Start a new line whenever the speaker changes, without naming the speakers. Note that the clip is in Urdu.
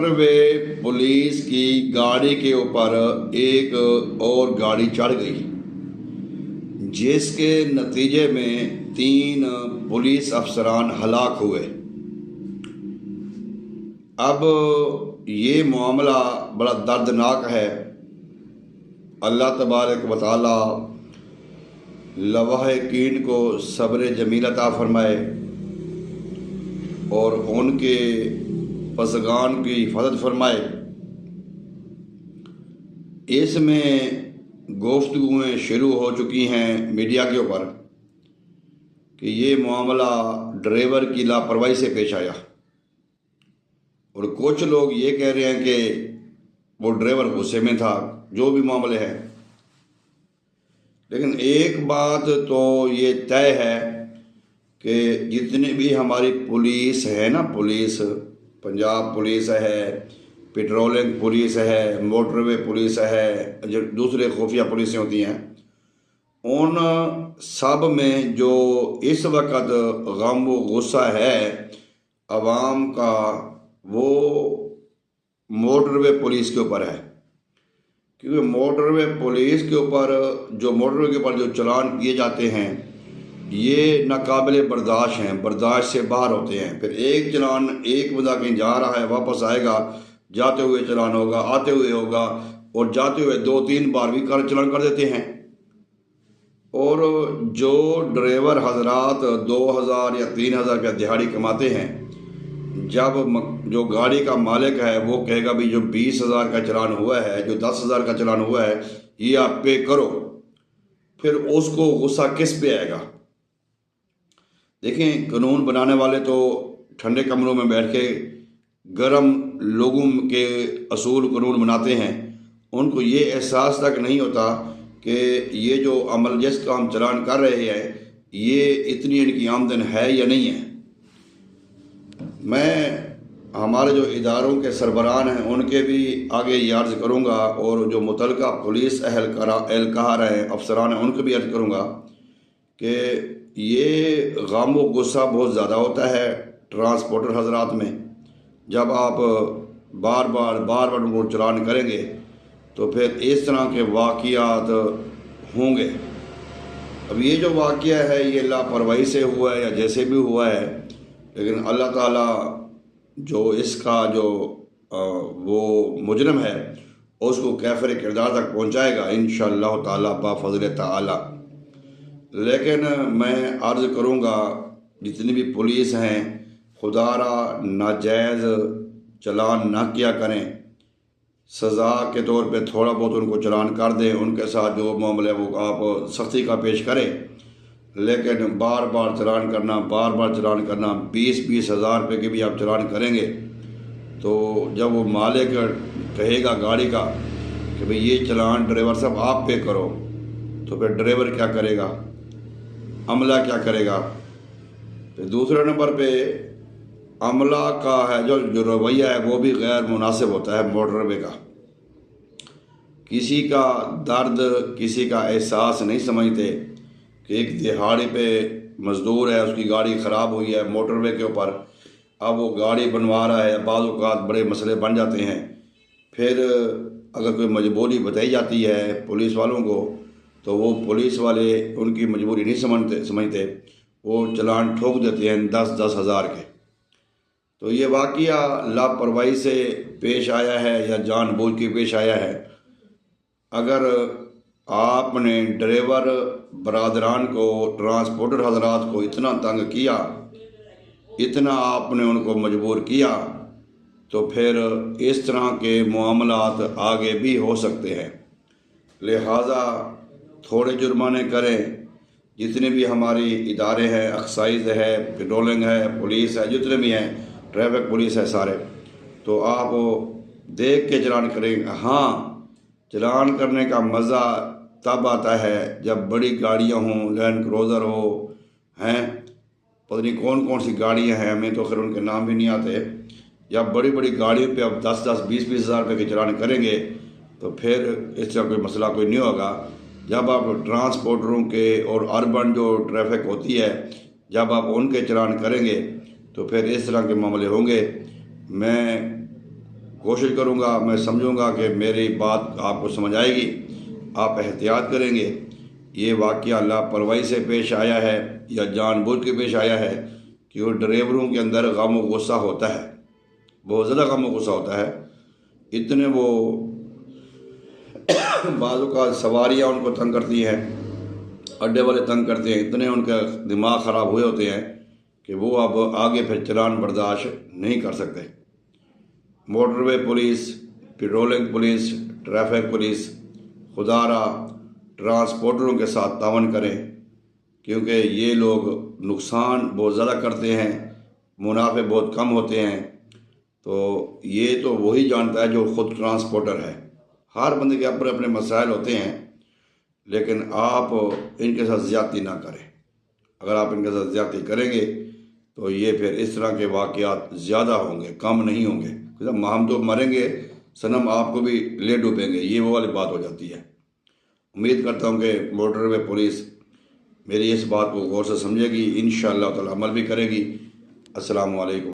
موٹر وے پولیس کی گاڑی کے اوپر ایک اور گاڑی چڑھ گئی، جس کے نتیجے میں 3 پولیس افسران ہلاک ہوئے۔ اب یہ معاملہ بڑا دردناک ہے۔ اللہ تبارک و تعالی لواحقین کو صبر جمیل عطا فرمائے اور ان کے پسگان کی حفاظت فرمائے۔ اس میں گفتگویں شروع ہو چکی ہیں میڈیا کے اوپر کہ یہ معاملہ ڈرائیور کی لاپرواہی سے پیش آیا، اور کچھ لوگ یہ کہہ رہے ہیں کہ وہ ڈرائیور غصے میں تھا، جو بھی معاملے ہیں۔ لیکن ایک بات تو یہ طے ہے کہ جتنی بھی ہماری پولیس ہے نا، پولیس پنجاب پولیس ہے، پیٹرولنگ پولیس ہے، موٹر وے پولیس ہے، جو دوسرے خفیہ پولیسیں ہوتی ہیں، ان سب میں جو اس وقت غم و غصہ ہے عوام کا، وہ موٹر وے پولیس کے اوپر ہے۔ کیونکہ موٹر وے پولیس کے اوپر موٹر وے کے اوپر جو چلان کیے جاتے ہیں، یہ ناقابل برداشت ہیں، برداشت سے باہر ہوتے ہیں۔ پھر ایک چلان، ایک بندہ کہیں جا رہا ہے، واپس آئے گا، جاتے ہوئے چلان ہوگا، آتے ہوئے ہوگا، اور جاتے ہوئے 2-3 بار بھی چلان کر دیتے ہیں۔ اور جو ڈرائیور حضرات 2000 یا 3000 روپیہ دہاڑی کماتے ہیں، جب جو گاڑی کا مالک ہے وہ کہے گا بھی جو 20,000 کا چلان ہوا ہے، جو 10,000 کا چلان ہوا ہے، یہ آپ پے کرو، پھر اس کو غصہ کس پہ آئے گا؟ دیکھیں، قانون بنانے والے تو ٹھنڈے کمروں میں بیٹھ کے گرم لوگوں کے اصول قانون بناتے ہیں، ان کو یہ احساس تک نہیں ہوتا کہ یہ جو عمل جس کا ہم چلان کر رہے ہیں، یہ اتنی ان کی آمدن ہے یا نہیں ہے۔ میں ہمارے جو اداروں کے سربراہان ہیں ان کے بھی آگے یہ عرض کروں گا، اور جو متعلقہ پولیس اہلکار ہیں، افسران ہیں، ان کو بھی عرض کروں گا کہ یہ غم و غصہ بہت زیادہ ہوتا ہے ٹرانسپورٹر حضرات میں۔ جب آپ بار بار ان کو چلان کریں گے تو پھر اس طرح کے واقعات ہوں گے۔ اب یہ جو واقعہ ہے یہ لاپرواہی سے ہوا ہے یا جیسے بھی ہوا ہے، لیکن اللہ تعالیٰ جو اس کا جو وہ مجرم ہے اس کو کیفر کردار تک پہنچائے گا انشاءاللہ تعالیٰ بفضل تعالیٰ۔ لیکن میں عرض کروں گا جتنی بھی پولیس ہیں، خدا را ناجائز چلان نہ کیا کریں، سزا کے طور پہ تھوڑا بہت ان کو چلان کر دیں، ان کے ساتھ جو معاملہ وہ آپ سختی کا پیش کریں، لیکن بار بار چلان کرنا 20 ہزار روپے کے بھی آپ چلان کریں گے تو جب وہ مالک کہے گا گاڑی کا کہ بھئی یہ چلان ڈرائیور صاحب آپ پے کرو، تو پھر ڈرائیور کیا کرے گا، عملہ کیا کرے گا؟ پھر دوسرے نمبر پہ عملہ کا ہے جو رویہ ہے وہ بھی غیر مناسب ہوتا ہے موٹر وے کا۔ کسی کا درد، کسی کا احساس نہیں سمجھتے کہ ایک دہاڑی پہ مزدور ہے، اس کی گاڑی خراب ہوئی ہے موٹر وے کے اوپر، اب وہ گاڑی بنوا رہا ہے، بعض اوقات بڑے مسئلے بن جاتے ہیں۔ پھر اگر کوئی مجبوری بتائی جاتی ہے پولیس والوں کو تو وہ پولیس والے ان کی مجبوری نہیں سمجھتے، وہ چلان ٹھوک دیتے ہیں 10 ہزار کے۔ تو یہ واقعہ لاپرواہی سے پیش آیا ہے یا جان بوجھ کے پیش آیا ہے۔ اگر آپ نے ڈرائیور برادران کو، ٹرانسپورٹر حضرات کو اتنا تنگ کیا، اتنا آپ نے ان کو مجبور کیا، تو پھر اس طرح کے معاملات آگے بھی ہو سکتے ہیں۔ لہٰذا تھوڑے جرمانے کریں، جتنے بھی ہماری ادارے ہیں، ایکسائز ہے، پیٹرولنگ ہے، پولیس ہے، جتنے بھی ہیں، ٹریفک پولیس ہے سارے، تو آپ دیکھ کے چلان کریں۔ ہاں، چلان کرنے کا مزہ تب آتا ہے جب بڑی گاڑیاں ہوں، لینڈ کروزر ہو، ہیں پتہ نہیں کون سی گاڑیاں ہیں، ہمیں تو خیر ان کے نام بھی نہیں آتے۔ جب بڑی گاڑیوں پہ اب 10-20 ہزار روپے کے چلان کریں گے تو پھر اس طرح کوئی مسئلہ کوئی نہیں ہوگا۔ جب آپ ٹرانسپورٹروں کے اور اربن جو ٹریفک ہوتی ہے، جب آپ ان کے چلان کریں گے تو پھر اس طرح کے معاملے ہوں گے۔ میں کوشش کروں گا، میں سمجھوں گا کہ میری بات آپ کو سمجھ آئے گی، آپ احتیاط کریں گے۔ یہ واقعہ لاپرواہی سے پیش آیا ہے یا جان بوجھ کے پیش آیا ہے کہ وہ ڈرائیوروں کے اندر غم و غصہ ہوتا ہے، بہت زیادہ غم و غصہ ہوتا ہے، اتنے وہ بعض اوقات سواریاں ان کو تنگ کرتی ہیں، اڈے والے تنگ کرتے ہیں، اتنے ان کا دماغ خراب ہوئے ہوتے ہیں کہ وہ اب آگے پھر چلان برداشت نہیں کر سکتے۔ Motorway police, patrolling police, traffic police خدا را ٹرانسپورٹروں کے ساتھ تعاون کریں، کیونکہ یہ لوگ نقصان بہت زیادہ کرتے ہیں، منافع بہت کم ہوتے ہیں۔ تو یہ تو وہی جانتا ہے جو خود ٹرانسپورٹر ہے۔ ہر بندے کے اپنے اپنے مسائل ہوتے ہیں، لیکن آپ ان کے ساتھ زیادتی نہ کریں۔ اگر آپ ان کے ساتھ زیادتی کریں گے تو یہ پھر اس طرح کے واقعات زیادہ ہوں گے، کم نہیں ہوں گے۔ ہم تو مریں گے صنم، آپ کو بھی لے ڈوبیں گے، یہ وہ والی بات ہو جاتی ہے۔ امید کرتا ہوں کہ موٹر وے پولیس میری اس بات کو غور سے سمجھے گی، انشاءاللہ تعالی عمل بھی کرے گی۔ السلام علیکم۔